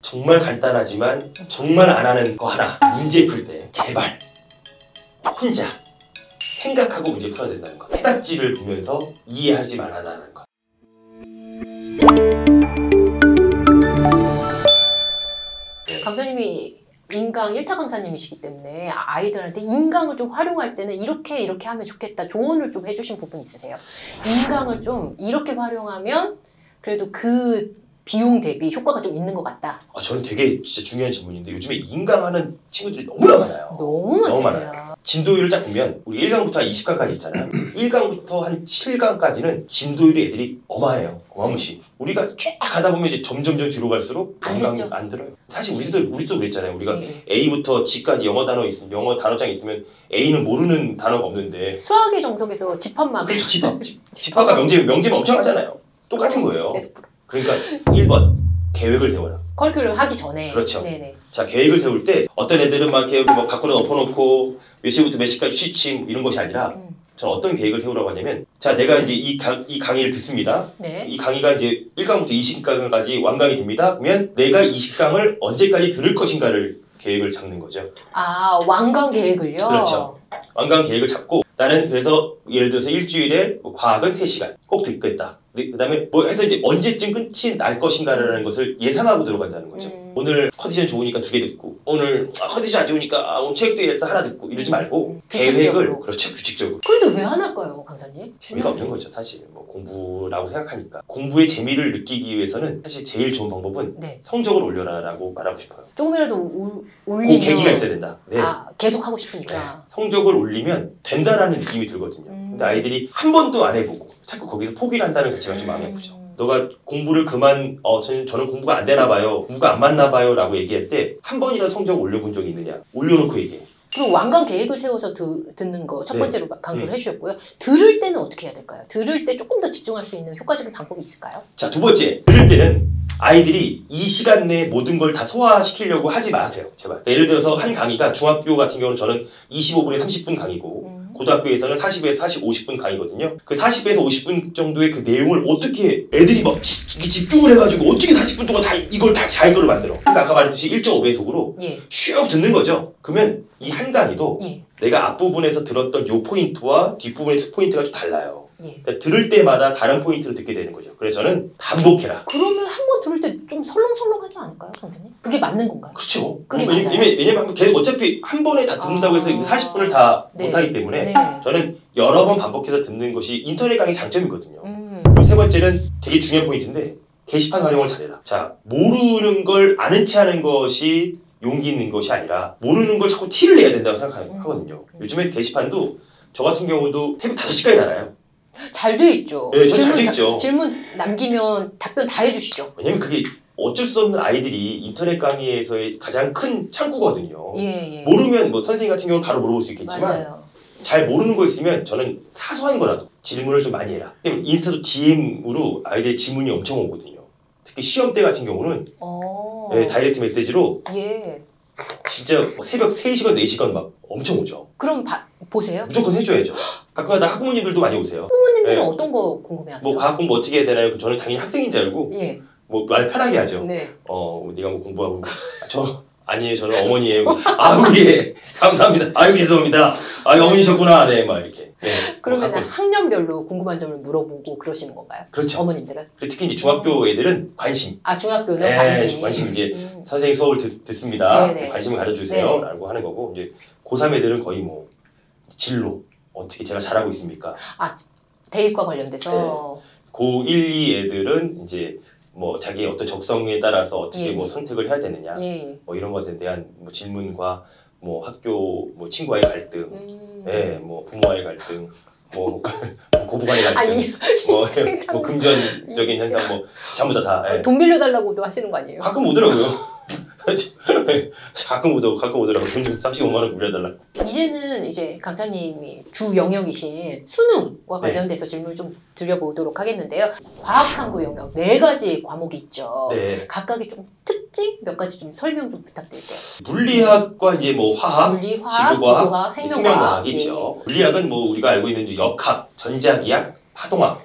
정말 간단하지만 정말 안 하는 거 하나. 문제 풀 때 제발 혼자 생각하고 문제 풀어야 된다는 거. 해답지를 보면서 이해하지 말아라는 거. 강사님이 인강 1타 강사님이시기 때문에 아이들한테 인강을 좀 활용할 때는 이렇게 하면 좋겠다 조언을 좀 해주신 부분 있으세요? 인강을 좀 이렇게 활용하면 그래도 그 비용 대비 효과가 좀 있는 것 같다. 저는 되게 진짜 중요한 질문인데 요즘에 인강하는 친구들이 너무나 많아요. 너무 많아요. 진도율을 쫙 보면 우리 1강부터 한 20강까지 있잖아요. 1강부터 한 7강까지는 진도율이 애들이 어마해요. 어마무시. 우리가 쭉 가다 보면 이제 점점 뒤로 갈수록 안 들어요. 사실 우리도 그랬잖아요. 우리가 A부터 G까지 영어 단어장 있으면 A는 모르는 단어가 없는데 수학의 정석에서 집합만. 그렇죠. 집합과 명제만 엄청 하잖아요. 똑같은 거예요. 그러니까 1번 계획을 세워라. 커리큘럼 하기 전에. 그렇죠. 네네. 자, 계획을 세울 때 어떤 애들은 막 이렇게 막 밖으로 엎어놓고 몇 시부터 몇 시까지 취침 이런 것이 아니라 저는 어떤 계획을 세우라고 하냐면 자, 내가 이제 이 강의를 듣습니다. 네. 이 강의가 이제 1강부터 20강까지 완강이 됩니다. 그러면 내가 20강을 언제까지 들을 것인가를 계획을 잡는 거죠. 아, 완강 계획을요? 그렇죠. 완강 계획을 잡고 나는 그래서 예를 들어서 일주일에 과학은 3시간 꼭 듣겠다. 그 다음에 뭐 해서 이제 언제쯤 끝이 날 것인가라는 것을 예상하고 들어간다는 거죠. 오늘 컨디션 좋으니까 2개 듣고 오늘 컨디션 안 좋으니까 오늘 체육대회에서 하나 듣고 이러지 말고 계획을 그렇죠. 규칙적으로. 그런데 왜 안 할까요, 강사님? 재미가 없는 거죠. 사실 뭐 공부라고 생각하니까. 공부의 재미를 느끼기 위해서는 사실 제일 좋은 방법은 성적을 올려라라고 말하고 싶어요. 조금이라도 올리면 그 계기가 있어야 된다. 네. 계속 하고 싶으니까. 네. 성적을 올리면 된다라는 느낌이 들거든요. 근데 아이들이 한 번도 안 해보고 자꾸 거기서 포기를 한다는 자체가 좀 마음이 아프죠. 너가 공부를 저는 공부가 안 되나 봐요. 공부가 안 맞나 봐요 라고 얘기할 때 한 번이라도 성적 올려본 적이 있느냐. 올려놓고 얘기해. 그리고 완강 계획을 세워서 듣는 거 첫 번째로 강조를 해주셨고요. 들을 때는 어떻게 해야 될까요? 들을 때 조금 더 집중할 수 있는 효과적인 방법이 있을까요? 자, 두 번째. 들을 때는 아이들이 이 시간 내에 모든 걸 다 소화시키려고 하지 마세요. 제발. 그러니까 예를 들어서 한 강의가 중학교 같은 경우는 저는 25분에 30분 강의고 고등학교에서는 40에서 50분 강의거든요. 그 40에서 50분 정도의 그 내용을 어떻게 애들이 막 집중을 해가지고 어떻게 40분 동안 이걸 다 자기 걸로 만들어. 그러니까 아까 말했듯이 1.5배속으로 슉 듣는 거죠. 그러면 이 한 강의도 내가 앞부분에서 들었던 요 포인트와 뒷부분의 포인트가 좀 달라요. 그러니까 들을 때마다 다른 포인트를 듣게 되는 거죠. 그래서 저는 반복해라. 그러면 한 번 들을 때 좀 설렁설렁하지 않을까요, 선생님? 그게 맞는 건가요? 그렇죠. 그게 맞아요. 왜냐면 어차피 한 번에 다 듣는다고 해서 40분을 다 못하기 때문에 저는 여러 번 반복해서 듣는 것이 인터넷 강의 장점이거든요. 그리고 세 번째는 되게 중요한 포인트인데 게시판 활용을 잘해라. 자, 모르는 걸 아는 체 하는 것이 용기 있는 것이 아니라 모르는 걸 자꾸 티를 내야 된다고 생각하거든요. 요즘에 게시판도 저 같은 경우도 새벽 5시까지 달아요. 잘 돼 있죠. 네, 잘 돼 있죠. 질문 남기면 답변 다 해주시죠. 왜냐면 그게 어쩔 수 없는 아이들이 인터넷 강의에서의 가장 큰 창구거든요. 모르면 뭐 선생님 같은 경우는 바로 물어볼 수 있겠지만 잘 모르는 거 있으면 저는 사소한 거라도 질문을 좀 많이 해라. 인스타도 DM으로 아이들 질문이 엄청 오거든요. 특히 시험 때 같은 경우는 다이렉트 메시지로 진짜 새벽 3시간, 4시간 막 엄청 오죠. 그럼 보세요? 무조건 해줘야죠. 가끔가다 학부모님들도 많이 오세요. 학부모님들은 어떤 거 궁금해하세요? 뭐 과학 공부 어떻게 해야 되나요? 저는 당연히 학생인 줄 알고 뭐 말 편하게 하죠. 네가 뭐 공부하고 아니에요. 저는 어머니예요. 아유 예 감사합니다. 아유 죄송합니다. 아유 어머니셨구나. 네 막 이렇게. 그러면 학년별로 궁금한 점을 물어보고 그러시는 건가요? 그렇죠. 어머님들은? 특히 이제 중학교 애들은 관심. 중학교는 관심 이제 선생님 수업을 듣습니다. 관심을 가져주세요. 라고 하는 거고 이제 고3 애들은 거의 뭐 진로 어떻게 제가 잘하고 있습니까? 대입과 관련돼서. 고1, 2 애들은 이제 뭐 자기의 어떤 적성에 따라서 어떻게 뭐 선택을 해야 되느냐 뭐 이런 것에 대한 뭐 질문과 뭐 학교 뭐 친구와의 갈등, 뭐 부모와의 갈등, 뭐 고부간의 갈등, 뭐 금전적인 현상 뭐 전부 다 돈 빌려달라고도 하시는 거 아니에요? 가끔 오더라고요. 가끔 오더라고. 돈 좀 35만 원 빌려달라고. 이제는 이제 강사님이 주 영역이신 수능과 관련돼서 질문을 좀 드려보도록 하겠는데요. 과학탐구 영역 4가지 과목이 있죠. 각각의 좀 특징 몇 가지 좀 설명 좀 부탁드릴게요. 물리학과 이제 뭐 화학, 지구과학, 생명과학이 있죠. 물리학은 뭐 우리가 알고 있는 역학, 전자기학, 파동학.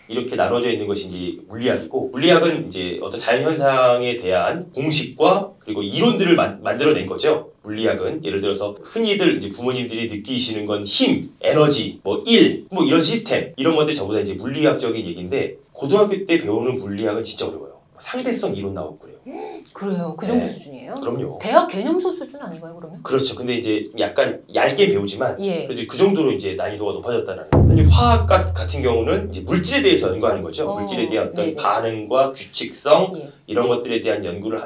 이렇게 나눠져 있는 것이 이제 물리학이고, 물리학은 이제 어떤 자연 현상에 대한 공식과 그리고 이론들을 만들어낸 거죠. 물리학은 예를 들어서 흔히들 이제 부모님들이 느끼시는 건 힘, 에너지, 뭐 일, 뭐 이런 시스템 이런 것들 전부 다 이제 물리학적인 얘기인데, 고등학교 때 배우는 물리학은 진짜 어려워요. 상대성 이론 나오고 그래요. 그래요. 그 정도 네. 수준이에요? 그럼요. 대학 개념서 수준 아닌가요, 그러면? 그렇죠. 근데 이제 약간 얇게 배우지만 예. 그래도 그 정도로 이제 난이도가 높아졌다는 거예요. 화학 같은 경우는 이제 물질에 대해서 연구하는 거죠. 물질에 대한 어떤 네네. 반응과 규칙성 예. 이런 것들에 대한 공부를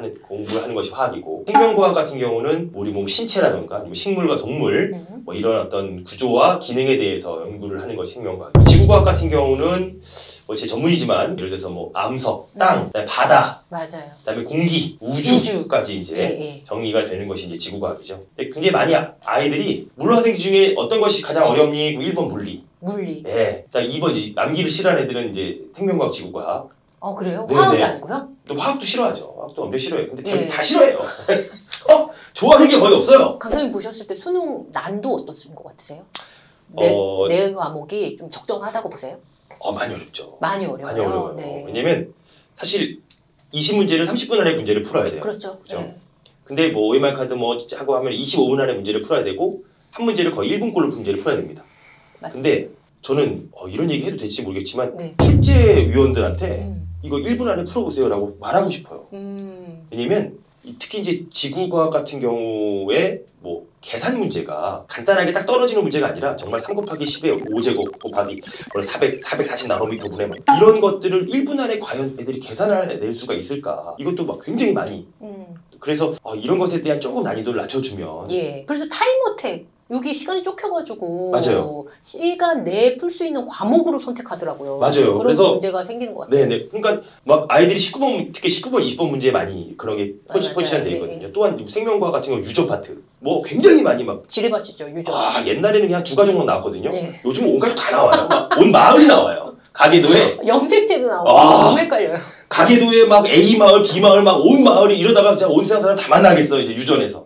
하는 것이 화학이고, 생명과학 같은 경우는 우리 몸 신체라던가 아니면 식물과 동물 뭐 이런 어떤 구조와 기능에 대해서 연구를 하는 것이 생명과학. 지구과학 같은 경우는 뭐 제 전문이지만 예를 들어서 뭐 암석, 땅, 그다음에 바다, 맞아요. 그다음에 공기, 우주까지 이제 예. 정리가 되는 것이 이제 지구과학이죠. 굉장히 많이 아이들이 물화생지 중에 어떤 것이 가장 어렵니? 1번 물리. 물리. 네. 그다음 2번 이제 암기를 싫어하는 애들은 이제 생명과학, 지구과학. 그래요? 네, 화학이 네. 아니고요? 또 화학도 싫어하죠. 화학도 엄청 싫어해요. 근데 예. 다 싫어해요. 좋아하는 게 거의 없어요. 강사님 보셨을 때 수능 난도 어떠신 것 같으세요? 어, 네 과목이 좀 적정하다고 보세요? 많이 어렵죠. 많이 어려워요. 많이 어려워요. 네. 왜냐면 사실 20문제를 30분 안에 문제를 풀어야 돼요. 그렇죠. 그죠? 네. 근데 뭐 OMR 카드 뭐 하고 하면 25분 안에 문제를 풀어야 되고, 한 문제를 거의 1분꼴로 문제를 풀어야 됩니다. 맞습니다. 근데 저는 이런 얘기 해도 될지 모르겠지만 네. 출제위원들한테 이거 1분 안에 풀어보세요라고 말하고 싶어요. 왜냐면 특히 이제 지구과학 같은 경우에 뭐 계산 문제가 간단하게 딱 떨어지는 문제가 아니라 정말 3 곱하기 10의 5제곱 곱하기 440 나노미터분의 이런 것들을 1분 안에 과연 애들이 계산을 낼 수가 있을까? 이것도 막 굉장히 많이. 그래서 이런 것에 대한 조금 난이도를 낮춰주면. 예. 그래서 타임어택 여기 시간이 쫓겨가지고 맞아요. 시간 내에 풀 수 있는 과목으로 선택하더라고요. 맞아요. 그런 그래서 문제가 생기는 것 같아요. 네네. 그러니까 막 아이들이 19번, 특히 19번, 20번 문제에 많이 그런 게 포지션 되어 예, 있거든요. 또한 생명과학 같은 경우 유저 파트 뭐 굉장히 많이 막 지뢰밭이죠, 유저. 옛날에는 그냥 2가족만 나왔거든요. 예. 요즘 온 가족 다 나와요. 막 온 마을이 나와요. 가계도에 염색체도 나오고 너무 헷갈려요. 가계도에 막 A 마을, B 마을 막 온 마을이 이러다가 진짜 온 세상 사람 다 만나겠어요. 이제 유전에서.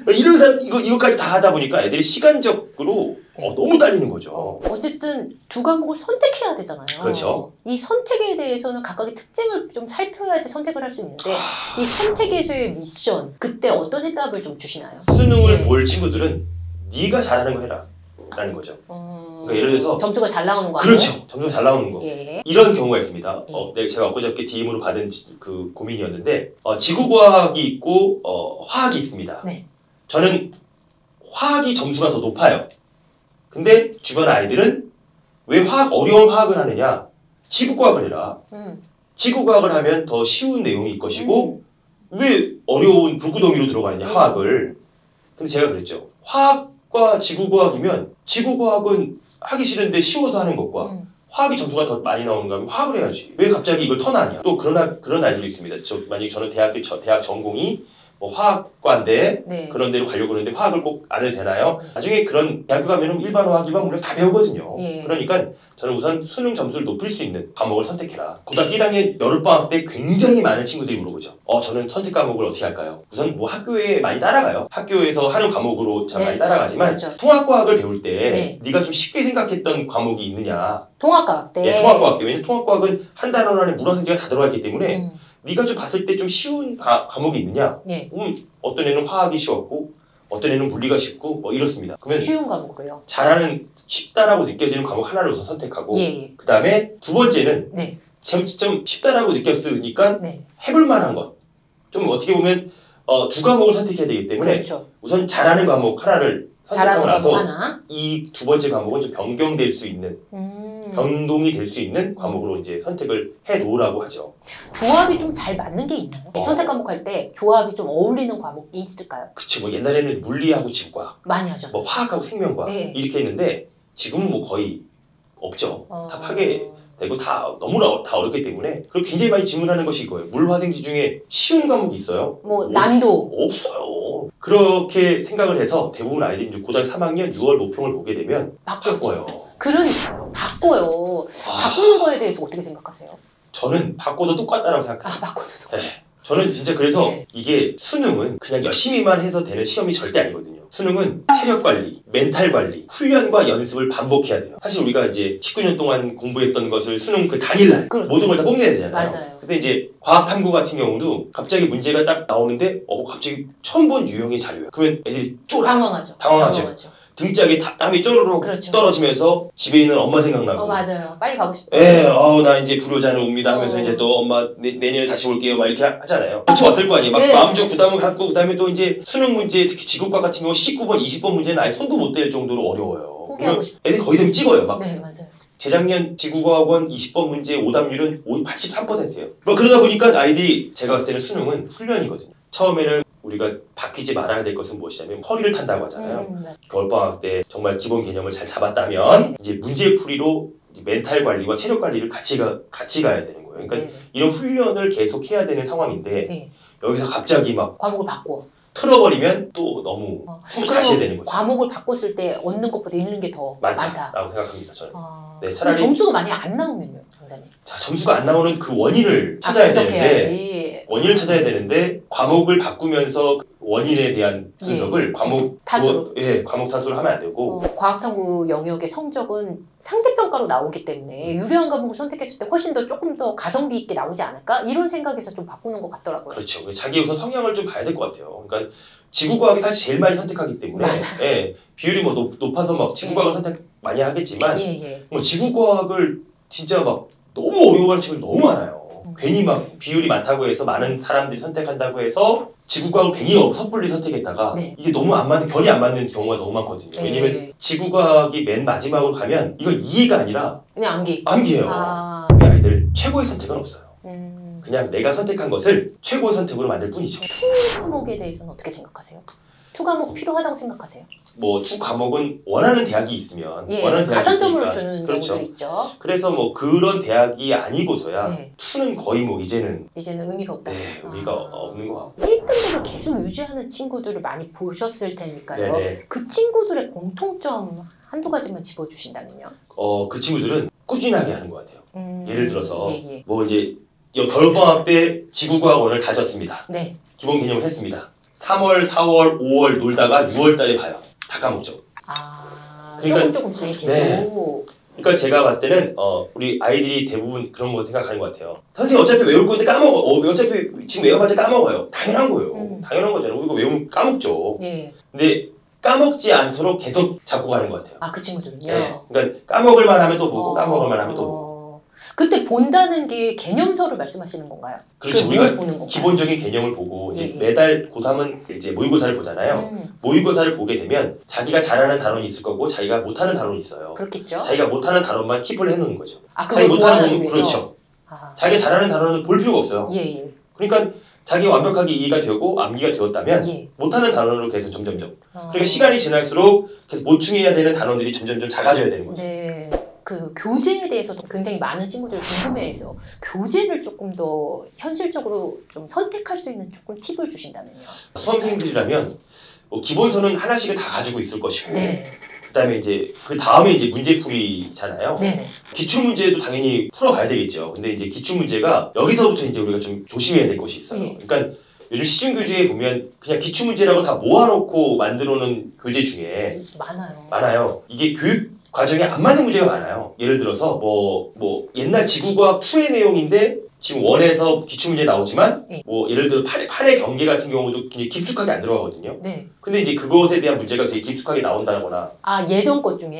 이런 사람 이거까지 다 하다 보니까 애들이 시간적으로 너무 딸리는 거죠. 어쨌든 두 과목을 선택해야 되잖아요. 그렇죠. 이 선택에 대해서는 각각의 특징을 좀 살펴야지 선택을 할 수 있는데 이 선택에서의 미션 그때 어떤 해답을 좀 주시나요? 수능을 네. 볼 친구들은 네가 잘하는 거 해라 라는 거죠. 그러니까 예를 들어서 점수가 잘 나오는 거 그렇죠. 점수가 잘 나오는 거. 예. 이런 경우가 있습니다. 제가 엊그저께 DM으로 받은 그 고민이었는데 지구과학이 있고 화학이 있습니다. 네. 저는 화학이 점수가 더 높아요. 근데 주변 아이들은 왜 어려운 화학을 하느냐? 지구과학을 해라. 지구과학을 하면 더 쉬운 내용일 것이고 왜 어려운 불구덩이로 들어가느냐 화학을. 근데 제가 그랬죠. 화학과 지구과학이면 지구과학은 하기 싫은데 쉬워서 하는 것과 화학이 점수가 더 많이 나오는가 하면 화학을 해야지. 왜 갑자기 이걸 턴하냐. 또 그런 아이들도 있습니다. 만약에 저는 대학 전공이 뭐 화학과인데 네. 그런 데로 가려고 그러는데 화학을 꼭 안 해도 되나요? 나중에 그런 대학교 가면은 일반 화학, 일반 물리학 다 배우거든요. 예. 그러니까 저는 우선 수능 점수를 높일 수 있는 과목을 선택해라. 고등학교 1학년 여름방학 때 굉장히 많은 친구들이 물어보죠. 저는 선택 과목을 어떻게 할까요? 우선 뭐 학교에 많이 따라가요. 학교에서 하는 과목으로 참 많이 따라가지만 그렇죠. 통합과학을 배울 때 네가 좀 쉽게 생각했던 과목이 있느냐. 통합과학 때. 네, 통합과학 때. 왜냐면 통합과학은 한 단원 안에 물화생지가 다 들어가 있기 때문에 네가 좀 봤을 때 좀 쉬운 과목이 있느냐? 네. 어떤 애는 화학이 쉬웠고 어떤 애는 물리가 쉽고 뭐 이렇습니다. 그러면 쉬운 과목으로요. 잘하는 쉽다라고 느껴지는 과목 하나를 우선 선택하고 예. 그 다음에 두 번째는 네. 좀 쉽다라고 느꼈으니까 네. 해볼 만한 것. 좀 어떻게 보면 두 과목을 선택해야 되기 때문에 그렇죠. 우선 잘하는 과목 하나를 선택하고 나서 하나. 이 두 번째 과목은 좀 변경될 수 있는 변동이 될 수 있는 과목으로 이제 선택을 해 놓으라고 하죠. 조합이 좀 잘 맞는 게 있나요? 선택 과목 할 때 조합이 좀 어울리는 과목이 있을까요? 그치, 뭐 옛날에는 물리하고 지구과학, 많이 하죠. 뭐 화학하고 생명과학 네. 이렇게 했는데 지금은 뭐 거의 없죠. 다 파괴되고 다 어렵기 때문에. 그리고 굉장히 많이 질문하는 것이 이거예요. 물화생지 중에 쉬운 과목이 있어요? 뭐 난도 없어요. 그렇게 생각을 해서 대부분 아이들이 이제 고등학교 3학년 6월 모평을 보게 되면 바꿔요. 그러니까요. 바꿔요. 바꾸는 거에 대해서 어떻게 생각하세요? 저는 바꿔도 똑같다라고 생각해요. 바꿔도 네. 저는 진짜 그래서 이게 수능은 그냥 열심히만 해서 되는 시험이 절대 아니거든요. 수능은 체력 관리, 멘탈 관리, 훈련과 연습을 반복해야 돼요. 사실 우리가 이제 19년 동안 공부했던 것을 수능 그 당일날 그렇죠. 모든 걸 다 뽐내야 되잖아요. 맞아요. 근데 이제 과학 탐구 같은 경우도 갑자기 문제가 딱 나오는데 갑자기 처음 본 유형의 자료예요. 그러면 애들이 당황하죠. 등짝에 땀이 쪼르륵 그렇죠. 떨어지면서 집에 있는 엄마 생각나고. 맞아요. 빨리 가고 싶다. 나 이제 불효자는 옵니다 하면서 이제 또 엄마 내년에 다시 올게요 막 이렇게 하잖아요. 왔을 거 아니에요. 막 네. 마음적 부담을 갖고 그다음에 또 이제 수능 문제 특히 지구과 같은 경우 19번, 20번 문제는 아예 손도 못 댈 정도로 어려워요. 포기하고 싶어. 애들이 거의 되면 찍어요. 막. 네, 맞아요. 재작년 지구과학원 20번 문제 오답률은 83%예요. 그러다 보니까 아이들이 제가 봤을 때는 수능은 훈련이거든요. 처음에는 우리가 바뀌지 말아야 될 것은 무엇이냐면 허리를 탄다고 하잖아요. 겨울방학 때 정말 기본 개념을 잘 잡았다면 이제 문제풀이로 멘탈 관리와 체력 관리를 같이 가야 되는 거예요. 그러니까 이런 훈련을 계속 해야 되는 상황인데 여기서 갑자기 막 과목을 바꿔 틀어버리면 또 너무 다시 해야 되는 거죠. 과목을 바꿨을 때 얻는 것보다 잃는 게 더 많다라고 생각합니다. 저는. 네, 차라리 점수가 만약에 안 나오면요, 장사님. 자, 점수가 안 나오는 그 원인을 찾아야 되는데 원인을 찾아야 되는데 과목을 바꾸면서 원인에 대한 분석을 과목 탓으로 하면 안 되고 과학탐구 영역의 성적은 상대평가로 나오기 때문에 유리한 과목을 선택했을 때 훨씬 더 조금 더 가성비 있게 나오지 않을까? 이런 생각에서 좀 바꾸는 것 같더라고요. 그렇죠. 자기 우선 성향을 좀 봐야 될 것 같아요. 그러니까 지구과학이 사실 제일 많이 선택하기 때문에 비율이 뭐 높아서 막 지구과학을 선택 많이 하겠지만 뭐 지구과학을 진짜 막 너무 어려워하는 친구들 너무 많아요. 괜히 막 비율이 많다고 해서 많은 사람들이 선택한다고 해서 지구과학을 괜히 섣불리 선택했다가 이게 너무 결이 안 맞는 경우가 너무 많거든요. 왜냐면 지구과학이 맨 마지막으로 가면 이건 이해가 아니라 그냥 암기예요. 우리 아이들 최고의 선택은 없어요. 그냥 내가 선택한 것을 최고의 선택으로 만들 뿐이죠. 투 과목에 대해서는 어떻게 생각하세요? 투 과목 필요하다고 생각하세요? 뭐 투 과목은 원하는 대학이 있으면 원하는 대학이 가산점을 주는 경우들 있죠. 그래서 뭐 그런 대학이 아니고서야 투는 거의 뭐 이제는 의미가 없다. 의미가 없는 것 같고 1등급을 계속 유지하는 친구들을 많이 보셨을 테니까요. 그 친구들의 공통점 한두 가지만 짚어주신다면요? 그 친구들은 꾸준하게 하는 것 같아요. 예를 들어서 뭐 이제 겨울방학 때 지구과학원을 다졌습니다. 기본 개념을 했습니다. 3월, 4월, 5월 놀다가 6월 달에 봐요. 다 까먹죠. 그러니까, 조금씩 계속. 그러니까 제가 봤을 때는 우리 아이들이 대부분 그런 거 생각하는 것 같아요. 선생님 어차피 외울 건데 까먹어. 어차피 지금 외워봤자 까먹어요. 당연한 거예요. 당연한 거잖아요. 우리가 외우면 까먹죠. 근데 까먹지 않도록 계속 잡고 가는 것 같아요. 그 친구들은요? 그러니까 까먹을만 하면 또 보고 까먹을만 하면 또 보고. 그때 본다는 게 개념서를 말씀하시는 건가요? 그렇죠. 우리가 기본적인 개념을 보고 이제 매달 고3은 이제 모의고사를 보잖아요. 모의고사를 보게 되면 자기가 잘하는 단원이 있을 거고 자기가 못하는 단원이 있어요. 그렇겠죠. 자기가 못하는 단원만 킵을 해놓는 거죠. 자기 못하는 그렇죠. 자기가 잘하는 단원은 볼 필요가 없어요. 그러니까 자기가 완벽하게 이해가 되고 암기가 되었다면 못하는 단원으로 계속 점점점. 그러니까 시간이 지날수록 계속 보충해야 되는 단원들이 점점점 작아져야 되는 거죠. 그 교재에 대해서도 굉장히 많은 친구들이 궁금해해서 교재를 조금 더 현실적으로 좀 선택할 수 있는 조금 팁을 주신다면요. 수험생들이라면 기본서는 하나씩은 다 가지고 있을 것이고 그다음에 이제 그 다음에 이제 문제풀이잖아요. 기출 문제도 당연히 풀어봐야 되겠죠. 근데 이제 기출 문제가 여기서부터 이제 우리가 좀 조심해야 될 것이 있어요. 그러니까 요즘 시중 교재에 보면 그냥 기출 문제라고 다 모아놓고 만들어놓은 교재 중에 많아요. 이게 교육 과정에 안 맞는 문제가 많아요. 예를 들어서 뭐 옛날 지구과학 2의 내용인데 지금 1에서 기출문제 나오지만 뭐 예를 들어 8의 경계 같은 경우도 굉장히 깊숙하게 안 들어가거든요. 근데 이제 그것에 대한 문제가 되게 깊숙하게 나온다거나 예전 것 중에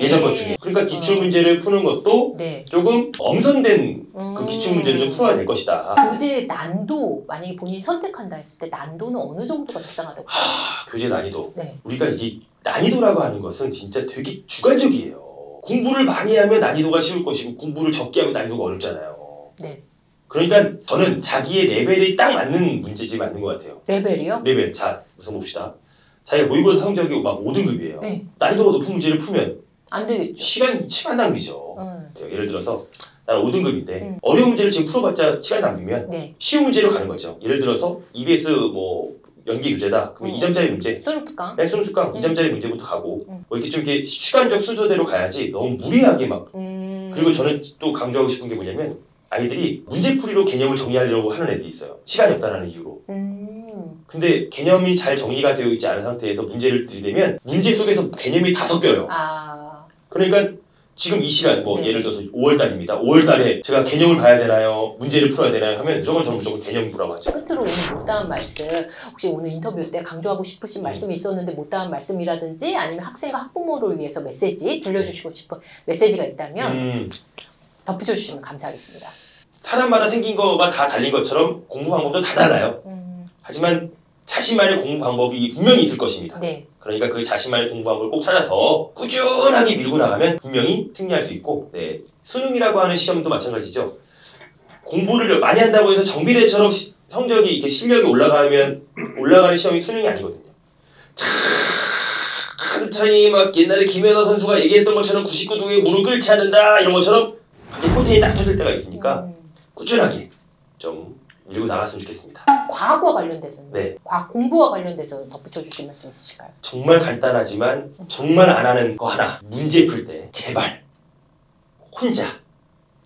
그러니까 기출문제를 푸는 것도 조금 엄선된 그 기출문제를 좀 풀어야 될 것이다. 교재 난도 만약에 본인이 선택한다 했을 때 난도는 어느 정도가 적당하다고 교재 난이도 우리가 이게 난이도라고 하는 것은 진짜 되게 주관적이에요. 공부를 많이 하면 난이도가 쉬울 것이고 공부를 적게 하면 난이도가 어렵잖아요. 그러니까 저는 자기의 레벨이 딱 맞는 문제지 맞는 것 같아요. 레벨이요? 레벨. 자, 우선 봅시다. 자기가 모의고사 성적이 막 5등급이에요. 난이도가 높은 문제를 풀면 안 되겠죠. 시간 낭비죠. 예를 들어서 나는 5등급인데 어려운 문제를 지금 풀어봤자 시간 낭비면 쉬운 문제로 가는 거죠. 예를 들어서 EBS 뭐 연기 교재다. 그럼 2점짜리 문제. 수능 특강. 수능 특강 2점짜리 문제부터 가고 뭐 이렇게 좀 이렇게 시간적 순서대로 가야지 너무 무리하게 막. 그리고 저는 또 강조하고 싶은 게 뭐냐면 아이들이 문제풀이로 개념을 정리하려고 하는 애들이 있어요. 시간이 없다는 이유로. 근데 개념이 잘 정리가 되어 있지 않은 상태에서 문제를 들이대면 문제 속에서 개념이 다 섞여요. 그러니까 지금 이 시간 뭐 예를 들어서 5월달입니다. 5월달에 제가 개념을 봐야 되나요? 문제를 풀어야 되나요? 하면 저는 무조건 개념 보라고 하죠. 끝으로 오늘 못다한 말씀, 혹시 오늘 인터뷰 때 강조하고 싶으신 말씀이 있었는데 못다한 말씀이라든지 아니면 학생과 학부모를 위해서 메시지 들려주시고 싶은 메시지가 있다면 덧붙여 주시면 감사하겠습니다. 사람마다 생긴 거가 다 달린 것처럼 공부 방법도 다 달라요. 하지만 자신만의 공부 방법이 분명히 있을 것입니다. 그러니까 그 자신만의 공부 방법을 꼭 찾아서 꾸준하게 밀고 나가면 분명히 승리할 수 있고, 수능이라고 하는 시험도 마찬가지죠. 공부를 많이 한다고 해서 정비례처럼 성적이 이렇게 실력이 올라가는 시험이 수능이 아니거든요. 천천히 막 옛날에 김연아 선수가 얘기했던 것처럼 99도에 무릎 꿇지 않는다 이런 것처럼 갑자기 포텐이 딱 터질 때가 있으니까 꾸준하게 좀 밀고 나갔으면 좋겠습니다. 과학과 관련돼서는 과학 공부와 관련돼서 덧붙여 주실 말씀 있으실까요? 정말 간단하지만 정말 안 하는 거 하나. 문제 풀 때 제발 혼자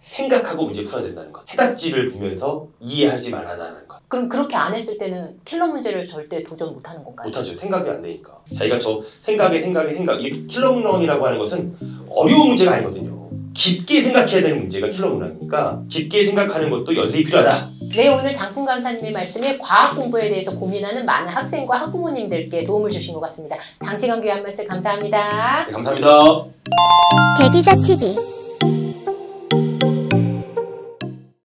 생각하고 문제 풀어야 된다는 것. 해답지를 보면서 이해하지 말아라는 것. 그럼 그렇게 안 했을 때는 킬러 문제를 절대 도전 못하는 건가요? 못하죠. 생각이 안 되니까. 자기가 생각. 이 킬러 문항이라고 하는 것은 어려운 문제가 아니거든요. 깊게 생각해야 되는 문제가 킬러 문항이니까 깊게 생각하는 것도 연습이 필요하다. 네, 오늘 장풍 강사님의 말씀에 과학 공부에 대해서 고민하는 많은 학생과 학부모님들께 도움을 주신 것 같습니다. 장시간 귀한 말씀 감사합니다. 네, 감사합니다. 대기자 TV